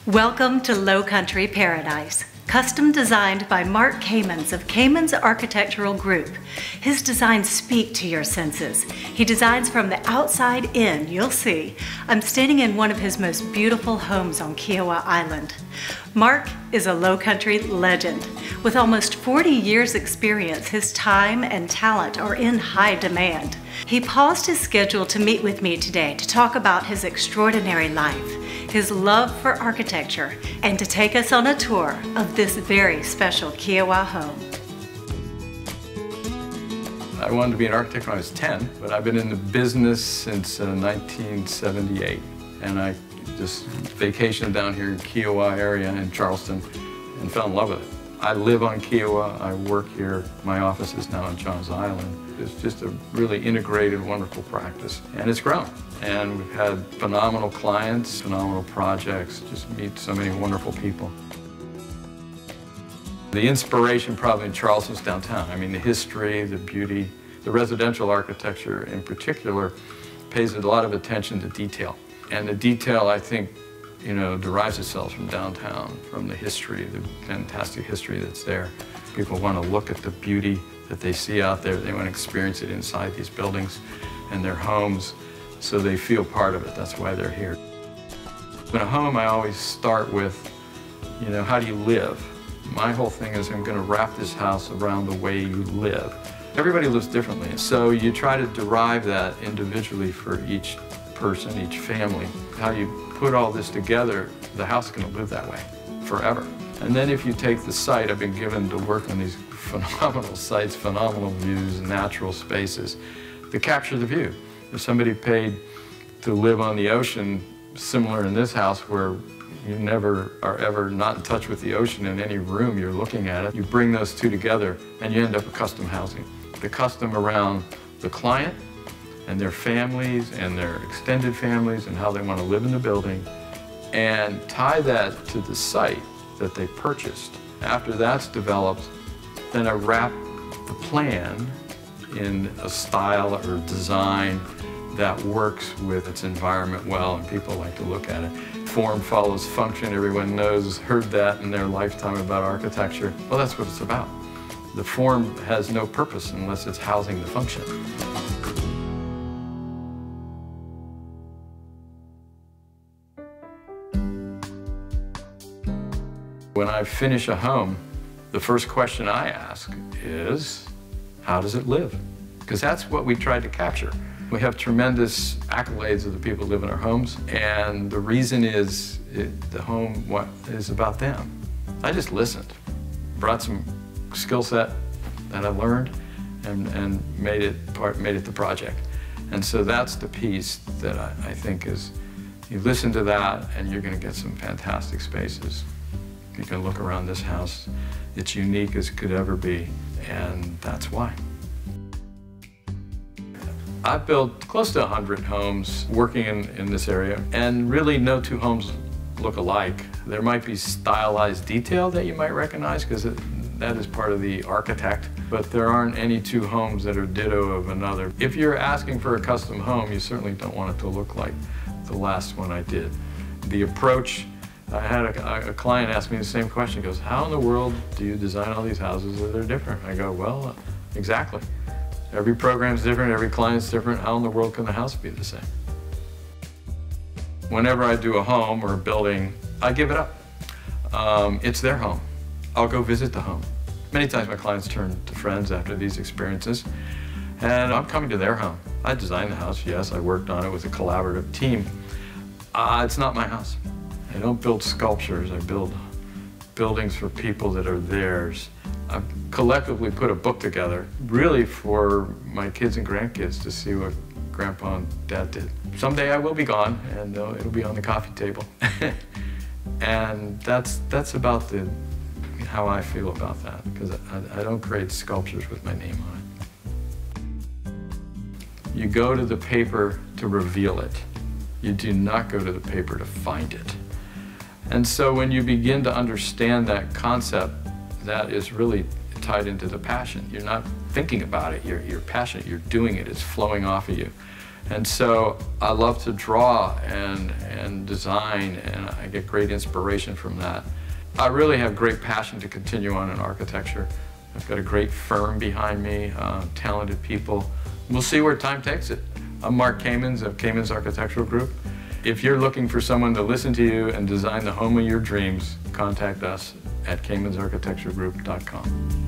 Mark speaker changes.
Speaker 1: Welcome to Low Country Paradise, custom designed by Mark Camens of Camens Architectural Group. His designs speak to your senses. He designs from the outside in, you'll see. I'm standing in one of his most beautiful homes on Kiowa Island. Mark is a Low Country legend. With almost 40 years experience, his time and talent are in high demand. He paused his schedule to meet with me today to talk about his extraordinary life, his love for architecture, and to take us on a tour of this very special Kiowa home.
Speaker 2: I wanted to be an architect when I was 10, but I've been in the business since 1978. And I just vacationed down here in Kiowa area in Charleston and fell in love with it. I live on Kiowa, I work here. My office is now on Camens Island. It's just a really integrated, wonderful practice. And it's grown. And we've had phenomenal clients, phenomenal projects, just meet so many wonderful people. The inspiration probably in Charleston's downtown. I mean, the history, the beauty, the residential architecture in particular pays a lot of attention to detail. And the detail, I think, derives itself from downtown, from the history, the fantastic history that's there. People want to look at the beauty that they see out there. They want to experience it inside these buildings and their homes, so they feel part of it. That's why they're here. In a home, I always start with, how do you live? My whole thing is I'm going to wrap this house around the way you live. Everybody lives differently, so you try to derive that individually for each person, each family. How you put all this together, the house is going to live that way forever. And then if you take the site, I've been given to work on these phenomenal sites, phenomenal views, natural spaces, to capture the view. If somebody paid to live on the ocean, similar in this house where you never are ever not in touch with the ocean in any room you're looking at it, you bring those two together and you end up with custom housing. The custom around the client and their families and their extended families and how they want to live in the building, and tie that to the site that they purchased. After that's developed, then I wrap the plan in a style or design that works with its environment well, and people like to look at it. Form follows function. Everyone heard that in their lifetime about architecture. Well, that's what it's about. The form has no purpose unless it's housing the function. When I finish a home, the first question I ask is, how does it live? Because that's what we tried to capture. We have tremendous accolades of the people who live in our homes, and the reason is the home is about them. I just listened, brought some skill set that I learned, and made it the project. And so that's the piece that I think is, you listen to that and you're going to get some fantastic spaces. You can look around this house. It's unique as it could ever be, and that's why. I've built close to 100 homes working in this area, and really no two homes look alike. There might be stylized detail that you might recognize because that is part of the architect, but there aren't any two homes that are ditto of another. If you're asking for a custom home, you certainly don't want it to look like the last one I did. The approach, I had a client ask me the same question. He goes, how in the world do you design all these houses that are different? I go, well, exactly. Every program's different, every client's different. How in the world can the house be the same? Whenever I do a home or a building, I give it up. It's their home. I'll go visit the home. Many times my clients turn to friends after these experiences, and I'm coming to their home. I designed the house, yes, I worked on it with a collaborative team. It's not my house. I don't build sculptures, I build buildings for people that are theirs. I've collectively put a book together, really for my kids and grandkids to see what Grandpa and Dad did. Someday I will be gone, and it'll be on the coffee table. And that's about how I feel about that, because I don't create sculptures with my name on it. You go to the paper to reveal it. You do not go to the paper to find it. And so when you begin to understand that concept, that is really tied into the passion. You're not thinking about it, you're passionate, you're doing it, it's flowing off of you. And so I love to draw and design, and I get great inspiration from that. I really have great passion to continue on in architecture. I've got a great firm behind me, talented people. We'll see where time takes it. I'm Mark Camens of Camens Architectural Group. If you're looking for someone to listen to you and design the home of your dreams, contact us at CamensArchitectureGroup.com.